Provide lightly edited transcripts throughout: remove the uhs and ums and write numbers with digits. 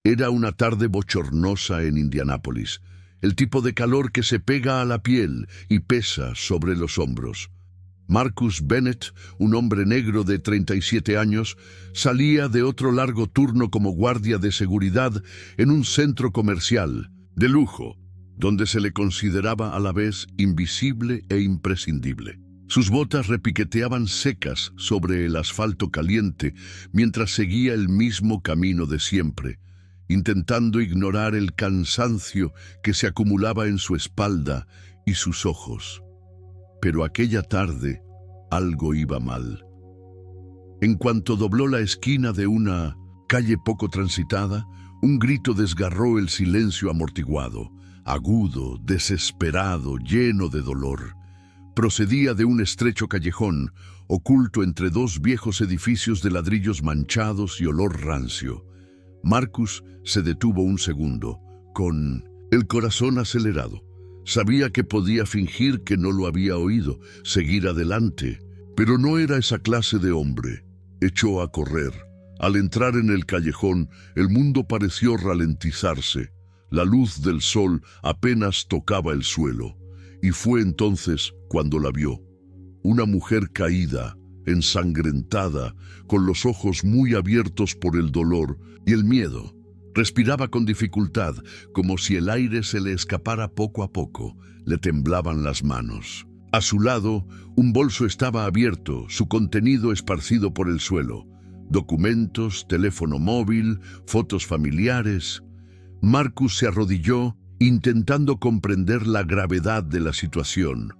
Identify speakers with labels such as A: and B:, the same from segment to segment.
A: Era una tarde bochornosa en Indianápolis, el tipo de calor que se pega a la piel y pesa sobre los hombros. Marcus Bennett, un hombre negro de 37 años, salía de otro largo turno como guardia de seguridad en un centro comercial de lujo, donde se le consideraba a la vez invisible e imprescindible. Sus botas repiqueteaban secas sobre el asfalto caliente mientras seguía el mismo camino de siempre, intentando ignorar el cansancio que se acumulaba en su espalda y sus ojos. Pero aquella tarde algo iba mal. En cuanto dobló la esquina de una calle poco transitada, un grito desgarró el silencio amortiguado, agudo, desesperado, lleno de dolor. Procedía de un estrecho callejón, oculto entre dos viejos edificios de ladrillos manchados y olor rancio. Marcus se detuvo un segundo, con el corazón acelerado. Sabía que podía fingir que no lo había oído, seguir adelante, pero no era esa clase de hombre. Echó a correr. Al entrar en el callejón, el mundo pareció ralentizarse. La luz del sol apenas tocaba el suelo, y fue entonces cuando la vio. Una mujer caída, ensangrentada, con los ojos muy abiertos por el dolor y el miedo. Respiraba con dificultad, como si el aire se le escapara poco a poco. Le temblaban las manos. A su lado, un bolso estaba abierto, su contenido esparcido por el suelo. Documentos, teléfono móvil, fotos familiares. Marcus se arrodilló, intentando comprender la gravedad de la situación.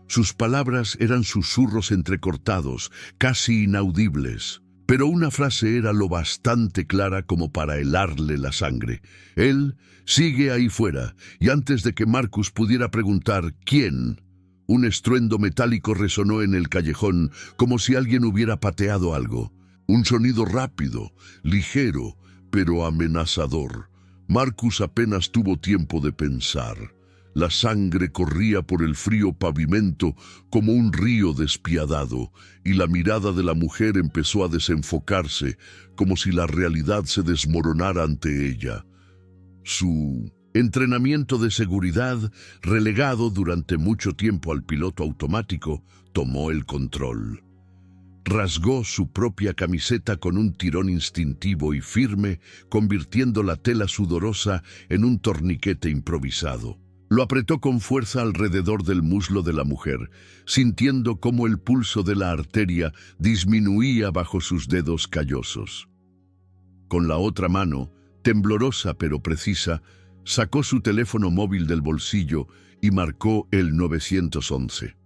A: Sus palabras eran susurros entrecortados, casi inaudibles. Pero una frase era lo bastante clara como para helarle la sangre. Él sigue ahí fuera, y antes de que Marcus pudiera preguntar ¿quién?, un estruendo metálico resonó en el callejón como si alguien hubiera pateado algo. Un sonido rápido, ligero, pero amenazador. Marcus apenas tuvo tiempo de pensar. La sangre corría por el frío pavimento como un río despiadado, y la mirada de la mujer empezó a desenfocarse, como si la realidad se desmoronara ante ella. Su entrenamiento de seguridad, relegado durante mucho tiempo al piloto automático, tomó el control. Rasgó su propia camiseta con un tirón instintivo y firme, convirtiendo la tela sudorosa en un torniquete improvisado. Lo apretó con fuerza alrededor del muslo de la mujer, sintiendo cómo el pulso de la arteria disminuía bajo sus dedos callosos. Con la otra mano, temblorosa pero precisa, sacó su teléfono móvil del bolsillo y marcó el 911.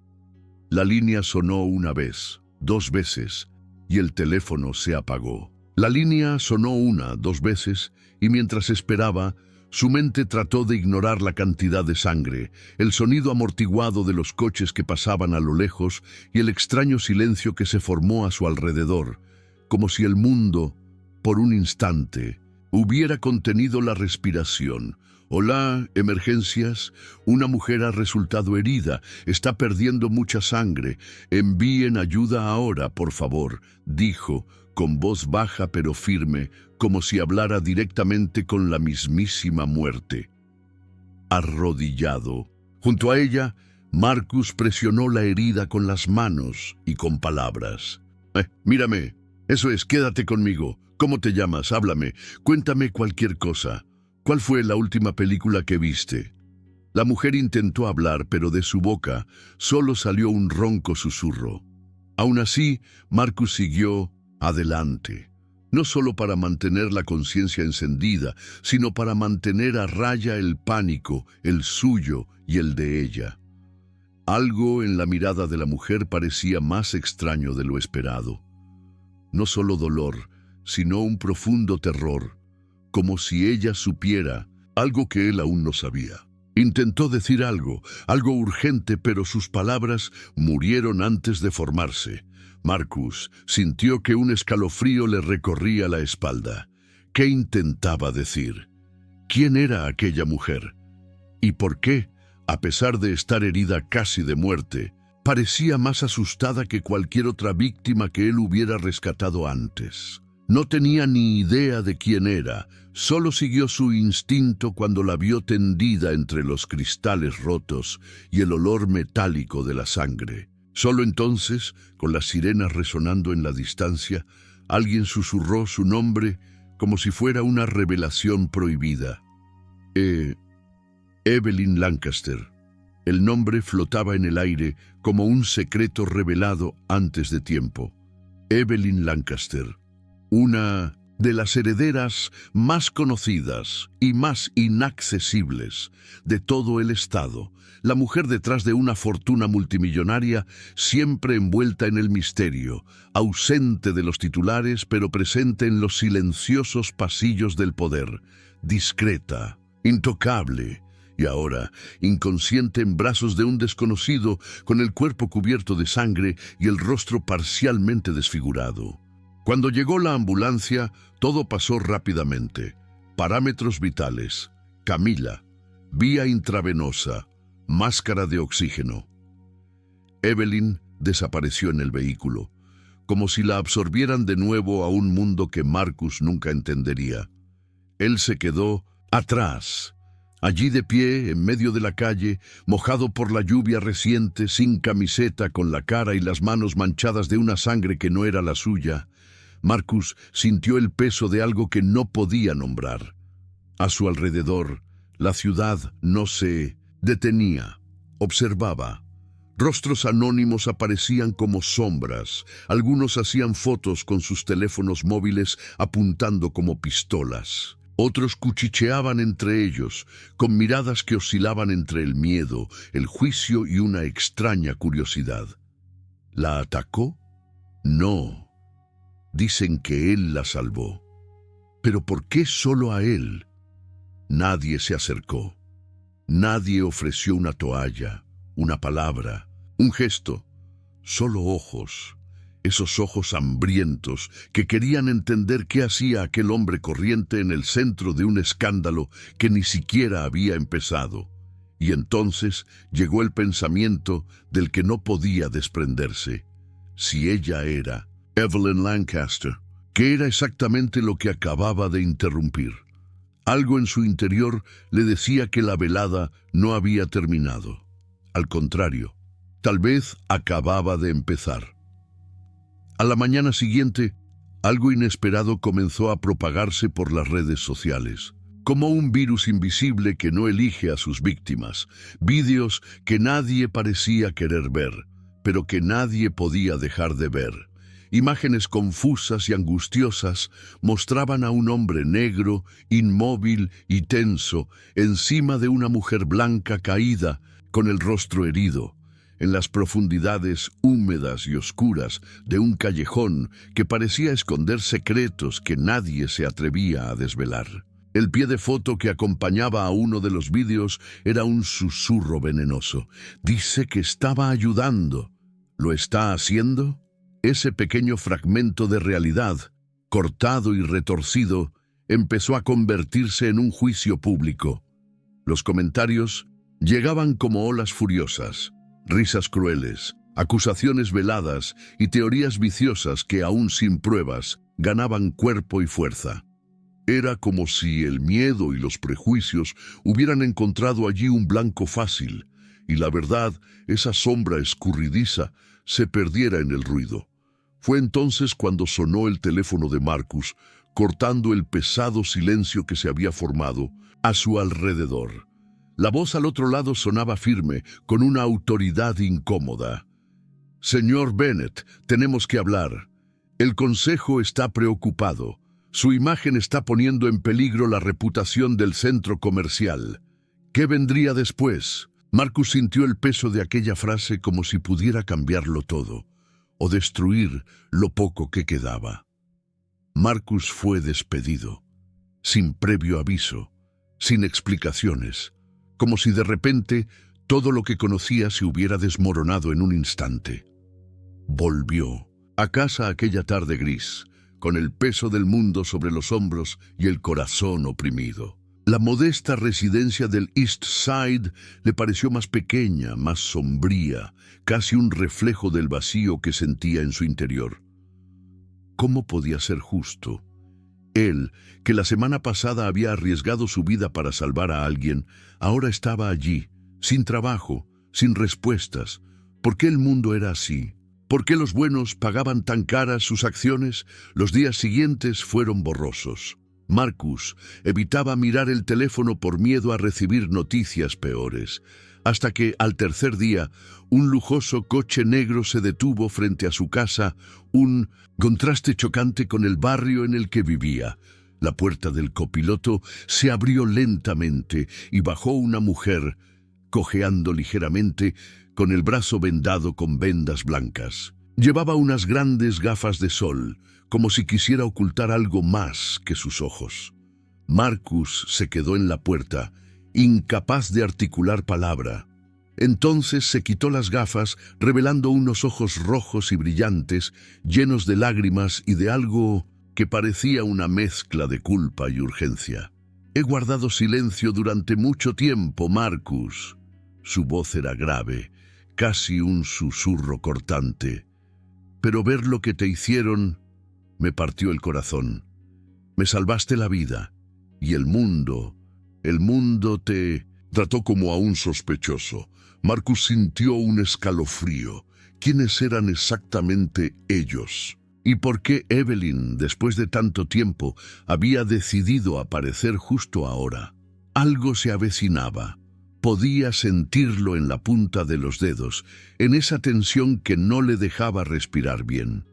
A: La línea sonó una vez, 2 veces, y el teléfono se apagó. La línea sonó 1, 2 veces, y mientras esperaba, su mente trató de ignorar la cantidad de sangre, el sonido amortiguado de los coches que pasaban a lo lejos y el extraño silencio que se formó a su alrededor, como si el mundo, por un instante, hubiera contenido la respiración. «Hola, emergencias. Una mujer ha resultado herida. Está perdiendo mucha sangre. Envíen ayuda ahora, por favor», dijo, con voz baja pero firme, como si hablara directamente con la mismísima muerte. Arrodillado, junto a ella, Marcus presionó la herida con las manos y con palabras. «Mírame. Eso es, quédate conmigo. ¿Cómo te llamas? Háblame. Cuéntame cualquier cosa. ¿Cuál fue la última película que viste?» La mujer intentó hablar, pero de su boca solo salió un ronco susurro. Aún así, Marcus siguió adelante, no solo para mantener la conciencia encendida, sino para mantener a raya el pánico, el suyo y el de ella. Algo en la mirada de la mujer parecía más extraño de lo esperado. No solo dolor, sino un profundo terror, como si ella supiera algo que él aún no sabía. Intentó decir algo urgente, pero sus palabras murieron antes de formarse. Marcus sintió que un escalofrío le recorría la espalda. ¿Qué intentaba decir? ¿Quién era aquella mujer? ¿Y por qué, a pesar de estar herida casi de muerte, parecía más asustada que cualquier otra víctima que él hubiera rescatado antes? No tenía ni idea de quién era, Solo siguió su instinto cuando la vio tendida entre los cristales rotos y el olor metálico de la sangre. Solo entonces, con las sirenas resonando en la distancia, alguien susurró su nombre como si fuera una revelación prohibida. Evelyn Lancaster. El nombre flotaba en el aire como un secreto revelado antes de tiempo. Evelyn Lancaster, una de las herederas más conocidas y más inaccesibles de todo el estado, la mujer detrás de una fortuna multimillonaria siempre envuelta en el misterio, ausente de los titulares pero presente en los silenciosos pasillos del poder, discreta, intocable, y ahora inconsciente en brazos de un desconocido con el cuerpo cubierto de sangre y el rostro parcialmente desfigurado. Cuando llegó la ambulancia, todo pasó rápidamente. Parámetros vitales, Camila, vía intravenosa, máscara de oxígeno. Evelyn desapareció en el vehículo, como si la absorbieran de nuevo a un mundo que Marcus nunca entendería. Él se quedó atrás, allí de pie, en medio de la calle, mojado por la lluvia reciente, sin camiseta, con la cara y las manos manchadas de una sangre que no era la suya. Marcus sintió el peso de algo que no podía nombrar. A su alrededor, la ciudad no se detenía, observaba. Rostros anónimos aparecían como sombras. Algunos hacían fotos con sus teléfonos móviles apuntando como pistolas. Otros cuchicheaban entre ellos, con miradas que oscilaban entre el miedo, el juicio y una extraña curiosidad. ¿La atacó? No. Dicen que él la salvó. ¿Pero por qué solo a él? Nadie se acercó. Nadie ofreció una toalla, una palabra, un gesto. Solo ojos. Esos ojos hambrientos que querían entender qué hacía aquel hombre corriente en el centro de un escándalo que ni siquiera había empezado. Y entonces llegó el pensamiento del que no podía desprenderse. Si ella era Evelyn Lancaster, ¿qué era exactamente lo que acababa de interrumpir? Algo en su interior le decía que la velada no había terminado. Al contrario, tal vez acababa de empezar. A la mañana siguiente, algo inesperado comenzó a propagarse por las redes sociales. Como un virus invisible que no elige a sus víctimas. Vídeos que nadie parecía querer ver, pero que nadie podía dejar de ver. Imágenes confusas y angustiosas mostraban a un hombre negro, inmóvil y tenso, encima de una mujer blanca caída, con el rostro herido, en las profundidades húmedas y oscuras de un callejón que parecía esconder secretos que nadie se atrevía a desvelar. El pie de foto que acompañaba a uno de los vídeos era un susurro venenoso. Dice que estaba ayudando. ¿Lo está haciendo? Ese pequeño fragmento de realidad, cortado y retorcido, empezó a convertirse en un juicio público. Los comentarios llegaban como olas furiosas, risas crueles, acusaciones veladas y teorías viciosas que, aún sin pruebas, ganaban cuerpo y fuerza. Era como si el miedo y los prejuicios hubieran encontrado allí un blanco fácil, y la verdad, esa sombra escurridiza, se perdiera en el ruido. Fue entonces cuando sonó el teléfono de Marcus, cortando el pesado silencio que se había formado a su alrededor. La voz al otro lado sonaba firme, con una autoridad incómoda. «Señor Bennett, tenemos que hablar. El Consejo está preocupado. Su imagen está poniendo en peligro la reputación del centro comercial. ¿Qué vendría después?» Marcus sintió el peso de aquella frase como si pudiera cambiarlo todo, o destruir lo poco que quedaba. Marcus fue despedido, sin previo aviso, sin explicaciones, como si de repente todo lo que conocía se hubiera desmoronado en un instante. Volvió a casa aquella tarde gris, con el peso del mundo sobre los hombros y el corazón oprimido. La modesta residencia del East Side le pareció más pequeña, más sombría, casi un reflejo del vacío que sentía en su interior. ¿Cómo podía ser justo Él, que la semana pasada había arriesgado su vida para salvar a alguien, ahora estaba allí, sin trabajo, sin respuestas. ¿Por qué el mundo era así? ¿Por qué los buenos pagaban tan caras sus acciones? Los días siguientes fueron borrosos. Marcus evitaba mirar el teléfono por miedo a recibir noticias peores, hasta que, al tercer día, un lujoso coche negro se detuvo frente a su casa, un contraste chocante con el barrio en el que vivía. La puerta del copiloto se abrió lentamente y bajó una mujer, cojeando ligeramente, con el brazo vendado con vendas blancas. Llevaba unas grandes gafas de sol, como si quisiera ocultar algo más que sus ojos. Marcus se quedó en la puerta, incapaz de articular palabra. Entonces se quitó las gafas, revelando unos ojos rojos y brillantes, llenos de lágrimas y de algo que parecía una mezcla de culpa y urgencia. «He guardado silencio durante mucho tiempo, Marcus». Su voz era grave, casi un susurro cortante. «Pero ver lo que te hicieron me partió el corazón. Me salvaste la vida, y el mundo te trató como a un sospechoso». Marcus sintió un escalofrío. ¿Quiénes eran exactamente ellos? ¿Y por qué Evelyn, después de tanto tiempo, había decidido aparecer justo ahora? Algo se avecinaba. Podía sentirlo en la punta de los dedos, en esa tensión que no le dejaba respirar bien.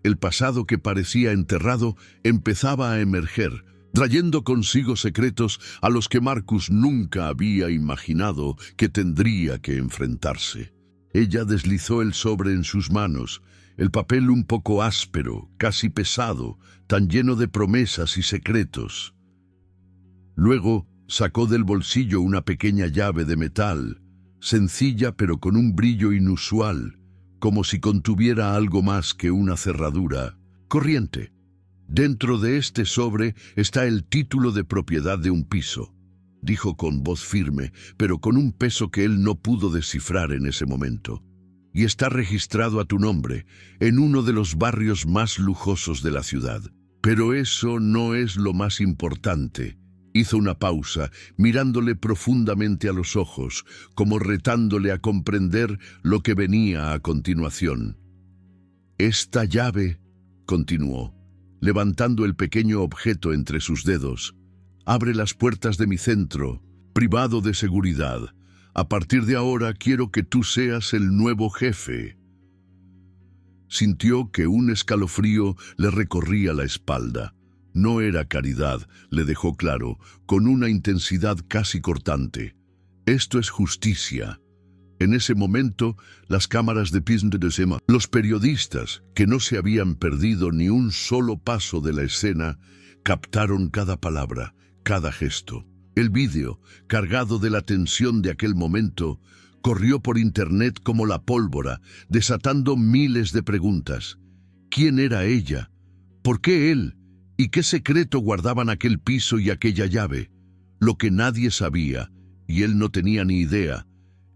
A: El pasado que parecía enterrado empezaba a emerger, trayendo consigo secretos a los que Marcus nunca había imaginado que tendría que enfrentarse. Ella deslizó el sobre en sus manos, el papel un poco áspero, casi pesado, tan lleno de promesas y secretos. Luego sacó del bolsillo una pequeña llave de metal, sencilla pero con un brillo inusual, como si contuviera algo más que una cerradura corriente. «Dentro de este sobre está el título de propiedad de un piso», dijo con voz firme, pero con un peso que él no pudo descifrar en ese momento. «Y está registrado a tu nombre, en uno de los barrios más lujosos de la ciudad. Pero eso no es lo más importante». Hizo una pausa, mirándole profundamente a los ojos, como retándole a comprender lo que venía a continuación. «Esta llave», continuó, levantando el pequeño objeto entre sus dedos, «abre las puertas de mi centro, privado de seguridad. A partir de ahora quiero que tú seas el nuevo jefe». Sintió que un escalofrío le recorría la espalda. No era caridad, le dejó claro, con una intensidad casi cortante. «Esto es justicia». En ese momento, las cámaras de Pisne de Sema, los periodistas, que no se habían perdido ni un solo paso de la escena, captaron cada palabra, cada gesto. El vídeo, cargado de la tensión de aquel momento, corrió por internet como la pólvora, desatando miles de preguntas. ¿Quién era ella? ¿Por qué él? ¿Y qué secreto guardaban aquel piso y aquella llave? Lo que nadie sabía, y él no tenía ni idea,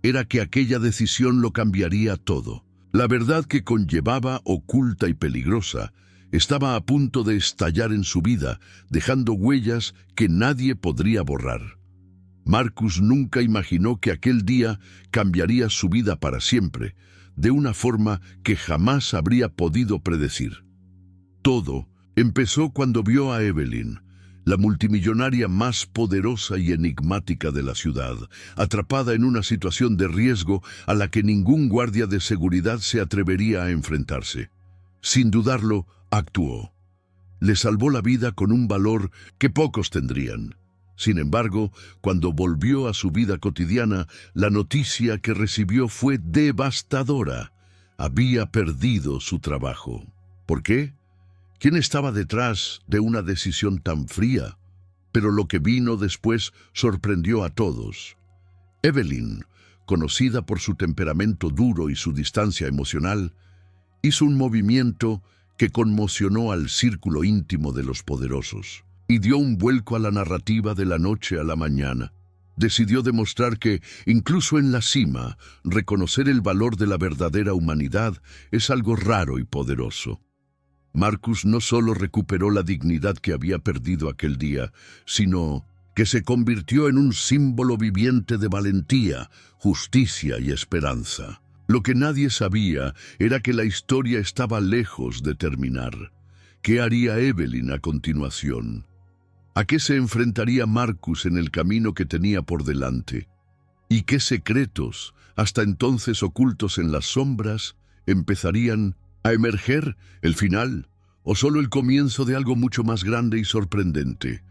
A: era que aquella decisión lo cambiaría todo. La verdad que conllevaba, oculta y peligrosa, estaba a punto de estallar en su vida, dejando huellas que nadie podría borrar. Marcus nunca imaginó que aquel día cambiaría su vida para siempre, de una forma que jamás habría podido predecir. Todo empezó cuando vio a Evelyn, la multimillonaria más poderosa y enigmática de la ciudad, atrapada en una situación de riesgo a la que ningún guardia de seguridad se atrevería a enfrentarse. Sin dudarlo, actuó. Le salvó la vida con un valor que pocos tendrían. Sin embargo, cuando volvió a su vida cotidiana, la noticia que recibió fue devastadora. Había perdido su trabajo. ¿Por qué? ¿Quién estaba detrás de una decisión tan fría? Pero lo que vino después sorprendió a todos. Evelyn, conocida por su temperamento duro y su distancia emocional, hizo un movimiento que conmocionó al círculo íntimo de los poderosos y dio un vuelco a la narrativa de la noche a la mañana. Decidió demostrar que, incluso en la cima, reconocer el valor de la verdadera humanidad es algo raro y poderoso. Marcus no solo recuperó la dignidad que había perdido aquel día, sino que se convirtió en un símbolo viviente de valentía, justicia y esperanza. Lo que nadie sabía era que la historia estaba lejos de terminar. ¿Qué haría Evelyn a continuación? ¿A qué se enfrentaría Marcus en el camino que tenía por delante? ¿Y qué secretos, hasta entonces ocultos en las sombras, empezarían a emerger? ¿El final o solo el comienzo de algo mucho más grande y sorprendente?